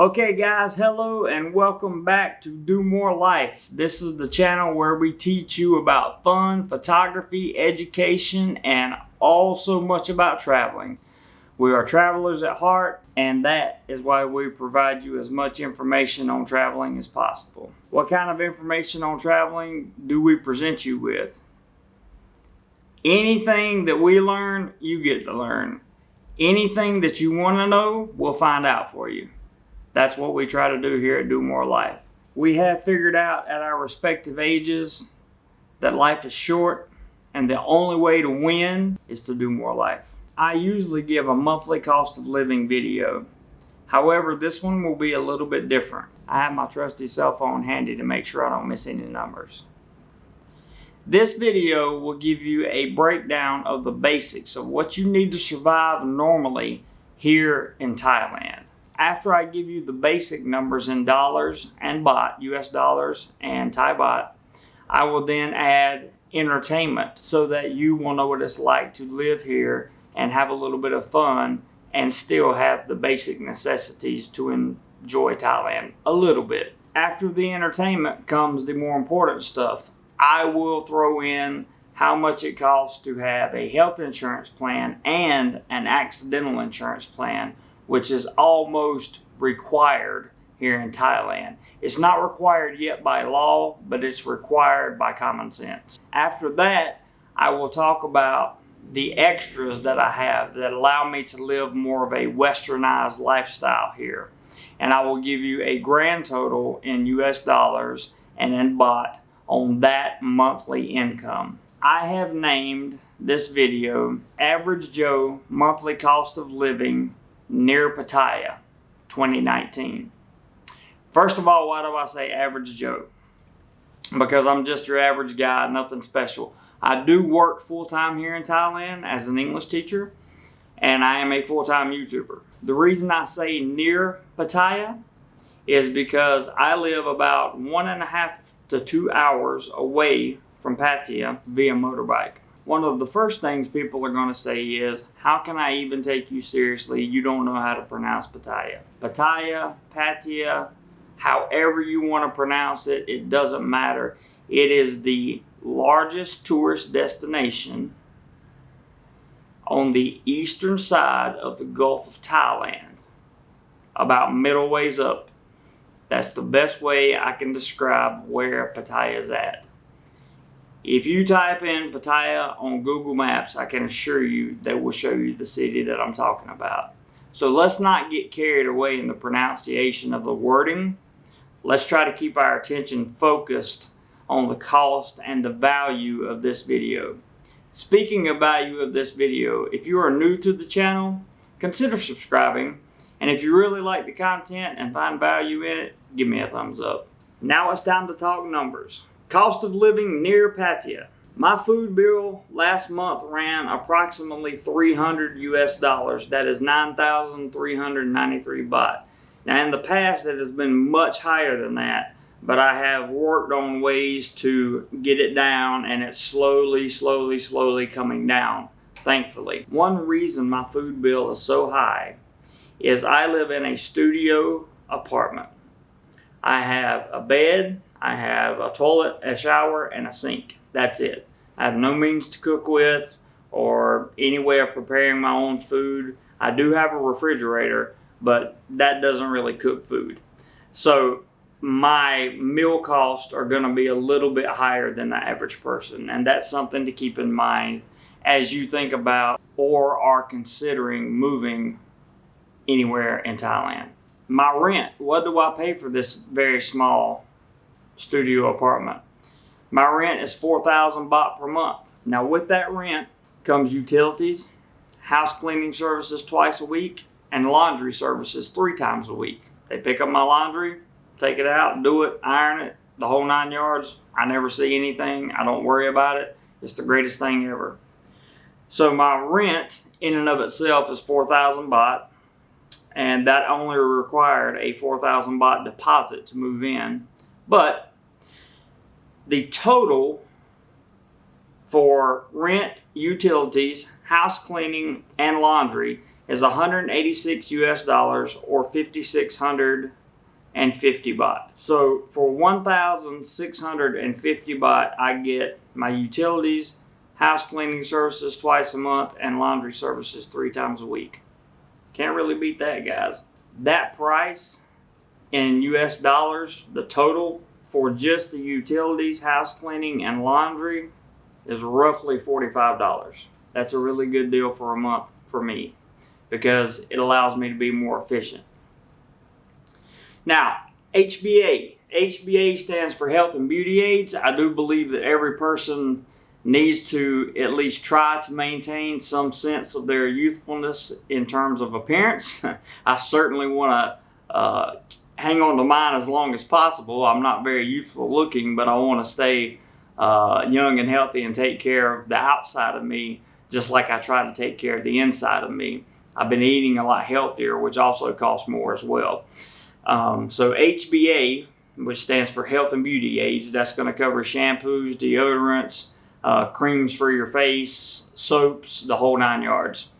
Okay guys, hello and welcome back to DoMoreLife. This is the channel where we teach you about fun, photography, education, and all so much about traveling. We are travelers at heart, and that is why we provide you as much information on traveling as possible. What kind of information on traveling do we present you with? Anything that we learn, you get to learn. Anything that you want to know, we'll find out for you. That's what we try to do here at DoMoreLife. We have figured out at our respective ages that life is short and the only way to win is to do more life. I usually give a monthly cost of living video. However, this one will be a little bit different. I have my trusty cell phone handy to make sure I don't miss any numbers. This video will give you a breakdown of the basics of what you need to survive normally here in Thailand. After I give you the basic numbers in dollars and baht, US dollars and Thai baht, I will then add entertainment so that you will know what it's like to live here and have a little bit of fun and still have the basic necessities to enjoy Thailand a little bit. After the entertainment comes the more important stuff. I will throw in how much it costs to have a health insurance plan and an accidental insurance plan, which is almost required here in Thailand. It's not required yet by law, but it's required by common sense. After that, I will talk about the extras that I have that allow me to live more of a westernized lifestyle here. And I will give you a grand total in US dollars and in baht on that monthly income. I have named this video Average Joe Monthly Cost of Living Near Pattaya 2019. First of all, why do I say average Joe? Because I'm just your average guy, nothing special. I do work full-time here in Thailand as an English teacher, and I am a full-time YouTuber. The reason I say near Pattaya is because I live about 1.5 to 2 hours away from Pattaya via motorbike. One of the first things people are going to say is, how can I even take you seriously? You don't know how to pronounce Pattaya. Pattaya, Pattaya, however you want to pronounce it, it doesn't matter. It is the largest tourist destination on the eastern side of the Gulf of Thailand, about middle ways up. That's the best way I can describe where Pattaya is at. If you type in Pattaya on Google Maps, I can assure you that will show you the city that I'm talking about. So let's not get carried away in the pronunciation of the wording. Let's try to keep our attention focused on the cost and the value of this video. Speaking of value of this video, if you are new to the channel, consider subscribing. And if you really like the content and find value in it, give me a thumbs up. Now it's time to talk numbers. Cost of living near Pattaya. My food bill last month ran approximately 300 US dollars. That is 9,393 baht. Now in the past it has been much higher than that, but I have worked on ways to get it down, and it's slowly coming down, thankfully. One reason my food bill is so high is I live in a studio apartment. I have a bed, I have a toilet, a shower, and a sink. That's it. I have no means to cook with or any way of preparing my own food. I do have a refrigerator, but that doesn't really cook food. So my meal costs are going to be a little bit higher than the average person, and that's something to keep in mind as you think about or are considering moving anywhere in Thailand. My rent, what do I pay for this very small studio apartment? My rent is 4,000 baht per month. Now with that rent comes utilities, house cleaning services twice a week, and laundry services 3 times a week. They pick up my laundry, take it out, do it, iron it, the whole 9 yards. I never see anything. I don't worry about it. It's the greatest thing ever. So my rent in and of itself is 4,000 baht. And that only required a 4,000 baht deposit to move in. But the total for rent, utilities, house cleaning, and laundry is 186 US dollars or 5,650 baht. So for 1,650 baht, I get my utilities, house cleaning services twice a month, and laundry services 3 times a week. Can't really beat that, guys. That price in US dollars, the total for just the utilities, house cleaning, and laundry is roughly $45. That's a really good deal for a month for me because it allows me to be more efficient. Now, HBA. HBA stands for Health and Beauty Aids. I do believe that every person needs to at least try to maintain some sense of their youthfulness in terms of appearance. I certainly want to hang on to mine as long as possible. I'm not very youthful looking, but I want to stay young and healthy and take care of the outside of me just like I try to take care of the inside of me. I've been eating a lot healthier, which also costs more as well. So HBA, which stands for Health and Beauty Aids, that's going to cover shampoos, deodorants, creams for your face, soaps, the whole 9 yards.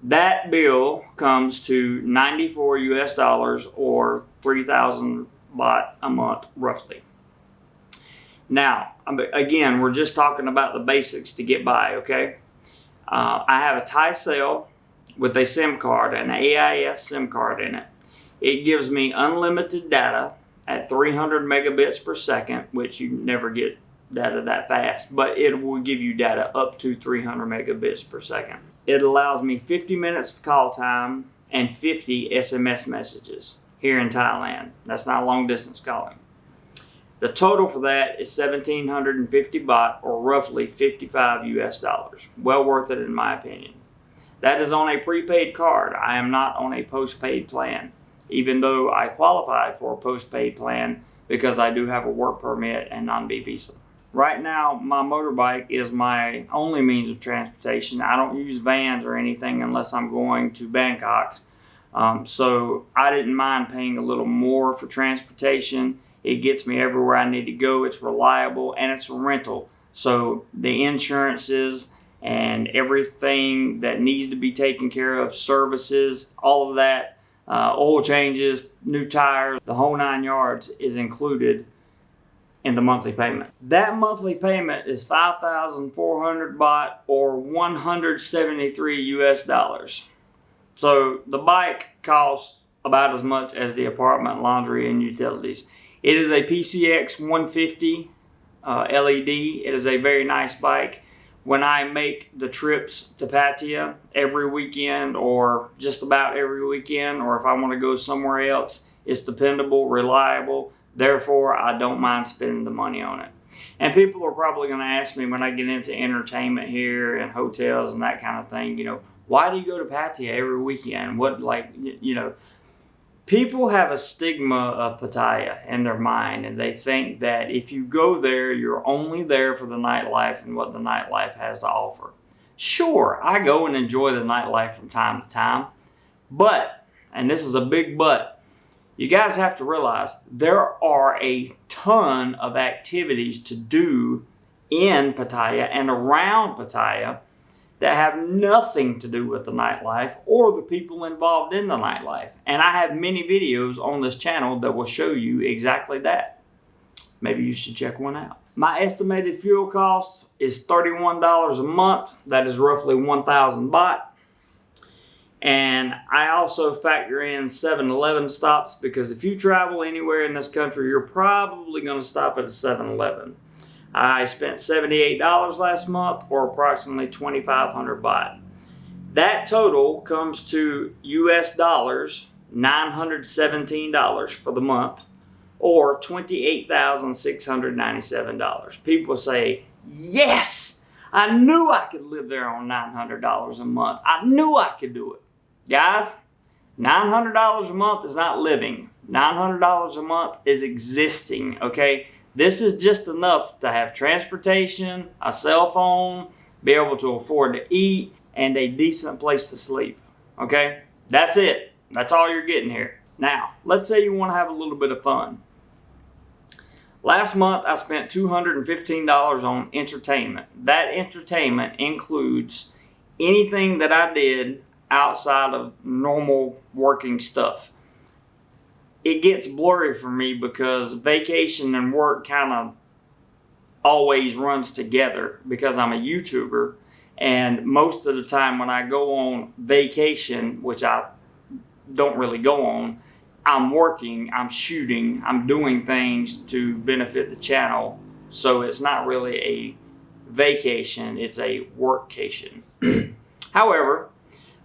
That bill comes to 94 US dollars or 3,000 baht a month, roughly. Now, again, we're just talking about the basics to get by, okay? I have a Thai cell with a SIM card, an AIS SIM card in it. It gives me unlimited data at 300 megabits per second, which you never get data that fast, but it will give you data up to 300 megabits per second. It allows me 50 minutes of call time and 50 SMS messages here in Thailand. That's not long distance calling. The total for that is 1,750 baht or roughly 55 US dollars. Well worth it in my opinion. That is on a prepaid card. I am not on a postpaid plan, even though I qualify for a postpaid plan because I do have a work permit and non-B visa. Right now, my motorbike is my only means of transportation. I don't use vans or anything unless I'm going to Bangkok. So I didn't mind paying a little more for transportation. It gets me everywhere I need to go. It's reliable and it's a rental. So the insurances and everything that needs to be taken care of, services, all of that, oil changes, new tires, the whole 9 yards is included in the monthly payment. That monthly payment is 5,400 baht or 173 US dollars. So the bike costs about as much as the apartment, laundry, and utilities. It is a PCX 150 LED. It is a very nice bike. When I make the trips to Pattaya every weekend or just about every weekend, or if I want to go somewhere else, it's dependable, reliable. Therefore, I don't mind spending the money on it. And people are probably going to ask me when I get into entertainment here and hotels and that kind of thing, why do you go to Pattaya every weekend? People have a stigma of Pattaya in their mind, and they think that if you go there, you're only there for the nightlife and what the nightlife has to offer. Sure, I go and enjoy the nightlife from time to time, but, and this is a big but, you guys have to realize there are a ton of activities to do in Pattaya and around Pattaya that have nothing to do with the nightlife or the people involved in the nightlife. And I have many videos on this channel that will show you exactly that. Maybe you should check one out. My estimated fuel cost is $31 a month. That is roughly 1,000 baht. And I also factor in 7-Eleven stops because if you travel anywhere in this country, you're probably going to stop at a 7-Eleven. I spent $78 last month or approximately 2,500 baht. That total comes to US dollars, $917 for the month or $28,697. People say, yes, I knew I could live there on $900 a month. I knew I could do it. Guys, $900 a month is not living. $900 a month is existing, okay? This is just enough to have transportation, a cell phone, be able to afford to eat, and a decent place to sleep, okay? That's it. That's all you're getting here. Now, let's say you want to have a little bit of fun. Last month, I spent $215 on entertainment. That entertainment includes anything that I did outside of normal working stuff. It gets blurry for me because vacation and work kind of always runs together because I'm a YouTuber, and most of the time when I go on vacation, which I don't really go on, I'm working, I'm shooting, I'm doing things to benefit the channel. So it's not really a vacation, it's a workcation. However,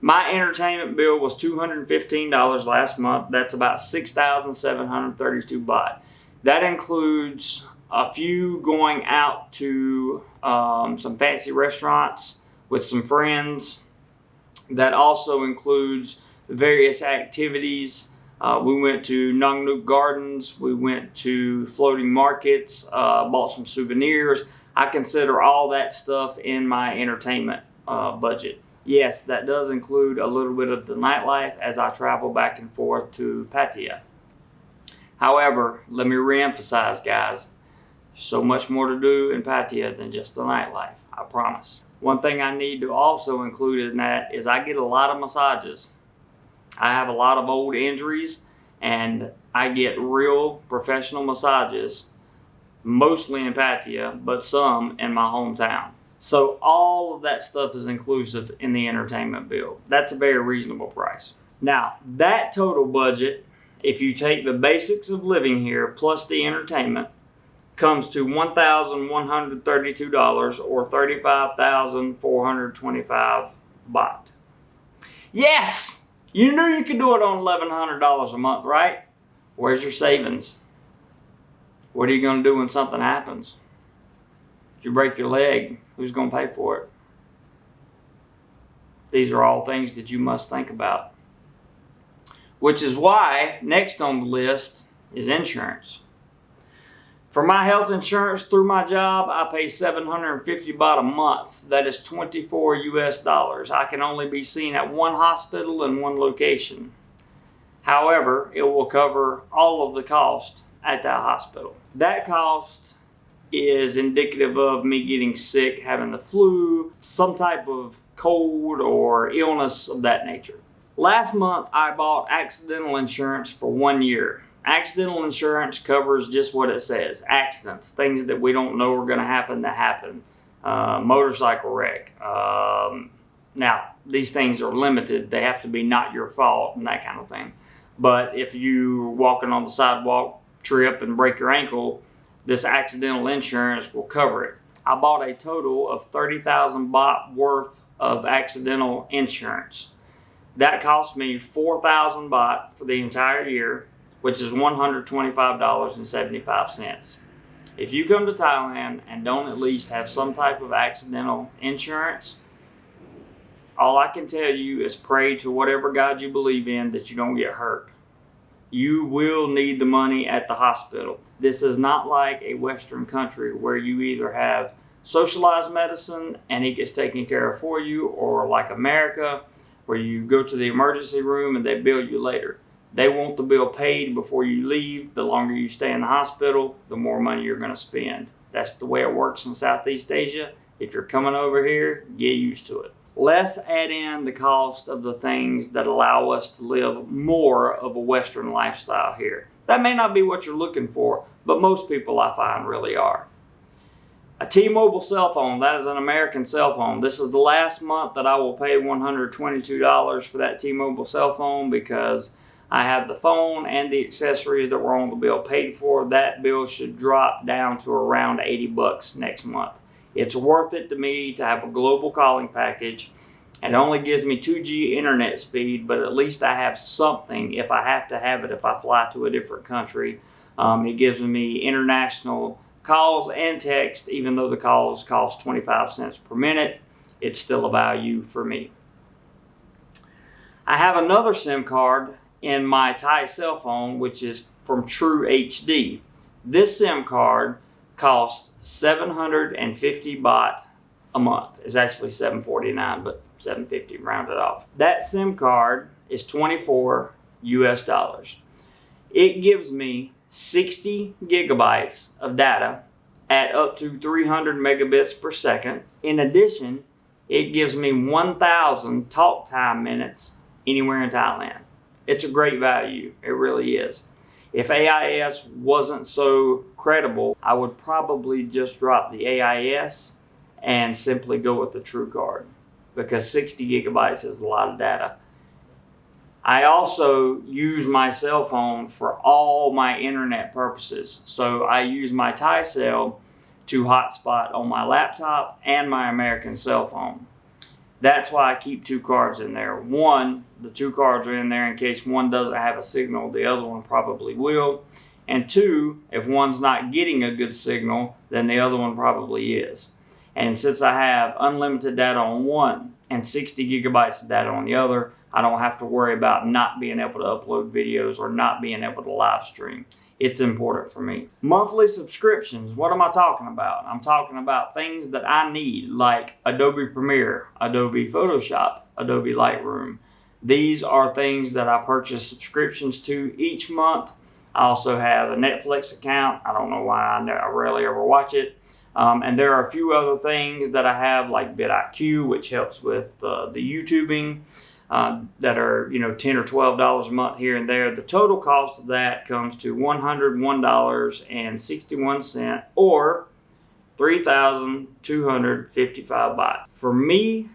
my entertainment bill was $215 last month. That's about 6,732 baht. That includes a few going out to some fancy restaurants with some friends. That also includes various activities. We went to Nongnook Gardens. We went to floating markets, bought some souvenirs. I consider all that stuff in my entertainment budget. Yes, that does include a little bit of the nightlife as I travel back and forth to Pattaya. However, let me reemphasize, guys, so much more to do in Pattaya than just the nightlife, I promise. One thing I need to also include in that is I get a lot of massages. I have a lot of old injuries, and I get real professional massages, mostly in Pattaya, but some in my hometown. So all of that stuff is inclusive in the entertainment bill. That's a very reasonable price. Now, that total budget, if you take the basics of living here plus the entertainment, comes to $1,132 or 35,425 baht. Yes! You knew you could do it on $1,100 a month, right? Where's your savings? What are you going to do when something happens? If you break your leg, who's going to pay for it? These are all things that you must think about. Which is why next on the list is insurance. For my health insurance through my job, I pay 750 baht a month. That is 24 US dollars. I can only be seen at one hospital in one location. However, it will cover all of the cost at that hospital. That cost is indicative of me getting sick, having the flu, some type of cold or illness of that nature. Last month, I bought accidental insurance for 1 year. Accidental insurance covers just what it says. Accidents, things that we don't know are going to happen that happen. Motorcycle wreck. Now, these things are limited. They have to be not your fault and that kind of thing. But if you're walking on the sidewalk, trip and break your ankle, this accidental insurance will cover it. I bought a total of 30,000 baht worth of accidental insurance. That cost me 4,000 baht for the entire year, which is $125.75. If you come to Thailand and don't at least have some type of accidental insurance, all I can tell you is pray to whatever God you believe in that you don't get hurt. You will need the money at the hospital. This is not like a Western country where you either have socialized medicine and it gets taken care of for you, or like America where you go to the emergency room and they bill you later. They want the bill paid before you leave. The longer you stay in the hospital, the more money you're going to spend. That's the way it works in Southeast Asia. If you're coming over here, get used to it. Let's add in the cost of the things that allow us to live more of a Western lifestyle here. That may not be what you're looking for, but most people I find really are. A T-Mobile cell phone, that is an American cell phone. This is the last month that I will pay $122 for that T-Mobile cell phone because I have the phone and the accessories that were on the bill paid for. That bill should drop down to around 80 bucks next month. It's worth it to me to have a global calling package. It only gives me 2G internet speed, but at least I have something if I have to have it if I fly to a different country. It gives me international calls and text. Even though the calls cost 25 cents per minute, it's still a value for me. I have another SIM card in my Thai cell phone, which is from True HD. This SIM card costs 750 baht a month. It's actually 749, but 750 rounded off. That SIM card is 24 US dollars. It gives me 60 gigabytes of data at up to 300 megabits per second. In addition, it gives me 1,000 talk time minutes anywhere in Thailand. It's a great value. It really is. If AIS wasn't so credible, I would probably just drop the AIS and simply go with the TrueCard, because 60 gigabytes is a lot of data. I also use my cell phone for all my internet purposes. So I use my Thai cell to hotspot on my laptop and my American cell phone. That's why I keep 2 cards in there. One, the 2 cards are in there in case one doesn't have a signal, the other one probably will. And 2, if one's not getting a good signal, then the other one probably is. And since I have unlimited data on one and 60 gigabytes of data on the other, I don't have to worry about not being able to upload videos or not being able to live stream. It's important for me. Monthly subscriptions, what am I talking about? I'm talking about things that I need, like Adobe Premiere, Adobe Photoshop, Adobe Lightroom. These are things that I purchase subscriptions to each month. I also have a Netflix account. I don't know why, I rarely ever watch it. And there are a few other things that I have, like vidIQ, which helps with the YouTubing, that are, $10 or $12 a month here and there. The total cost of that comes to $101.61, or 3,255 baht. For me,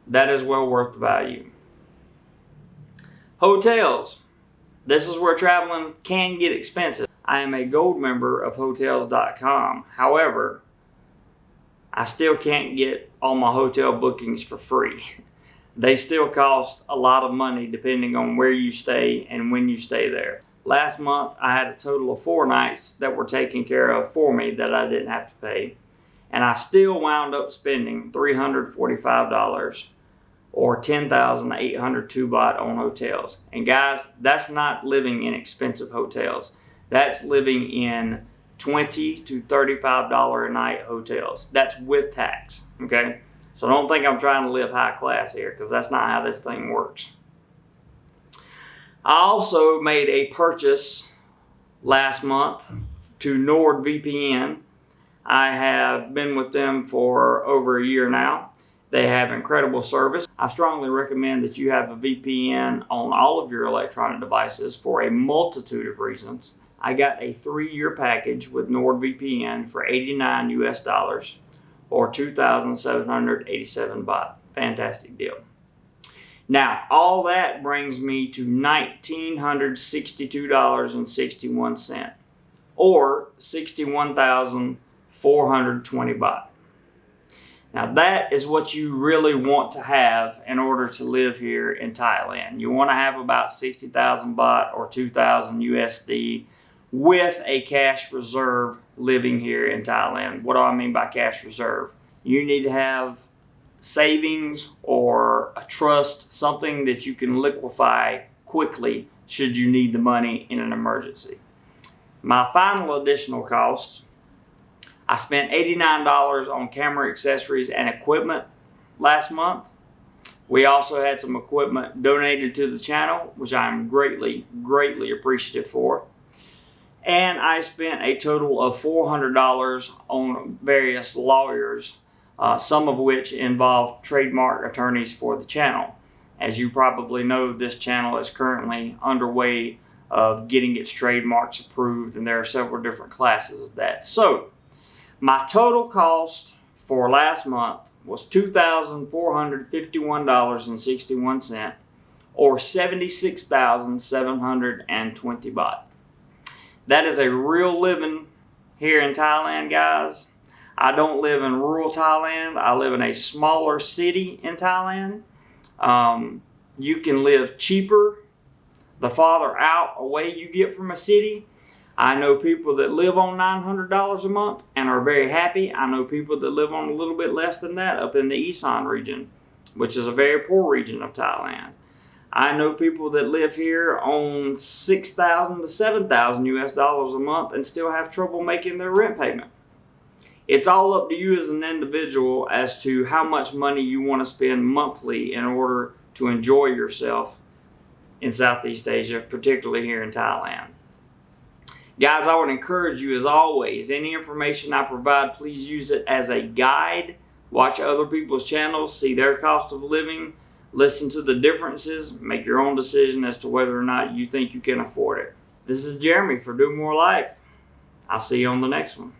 that is well worth the value. Hotels. This is where traveling can get expensive. I am a gold member of Hotels.com. However, I still can't get all my hotel bookings for free. They still cost a lot of money depending on where you stay and when you stay there. Last month, I had a total of 4 nights that were taken care of for me that I didn't have to pay. And I still wound up spending $345 or 10,802 baht on hotels. And guys, that's not living in expensive hotels. That's living in $20 to $35 a night hotels. That's with tax, okay? So don't think I'm trying to live high class here, because that's not how this thing works. I also made a purchase last month to NordVPN. I have been with them for over a year now. They have incredible service. I strongly recommend that you have a VPN on all of your electronic devices for a multitude of reasons. I got a 3-year package with NordVPN for $89 US, or 2,787 baht. Fantastic deal. Now, all that brings me to $1,962.61, or 61,420 baht. Now, that is what you really want to have in order to live here in Thailand. You want to have about 60,000 baht or 2,000 USD with a cash reserve living here in Thailand. What do I mean by cash reserve? You need to have savings or a trust, something that you can liquefy quickly should you need the money in an emergency. My final additional costs, I spent $89 on camera accessories and equipment last month. We also had some equipment donated to the channel, which I'm greatly, greatly appreciative for. And I spent a total of $400 on various lawyers, some of which involve trademark attorneys for the channel. As you probably know, this channel is currently underway of getting its trademarks approved, and there are several different classes of that. So, my total cost for last month was $2,451.61, or 76,720 baht. That is a real living here in Thailand, guys. I don't live in rural Thailand. I live in a smaller city in Thailand. You can live cheaper the farther out away you get from a city. I know people that live on $900 a month and are very happy. I know people that live on a little bit less than that up in the Isan region, which is a very poor region of Thailand. I know people that live here on $6,000 to $7,000 US a month and still have trouble making their rent payment. It's all up to you as an individual as to how much money you want to spend monthly in order to enjoy yourself in Southeast Asia, particularly here in Thailand. Guys, I would encourage you, as always, any information I provide, please use it as a guide Watch other people's channels, see their cost of living, listen to the differences, make your own decision as to whether or not you think you can afford it. This is Jeremy for Do More Life. I'll see you on the next one.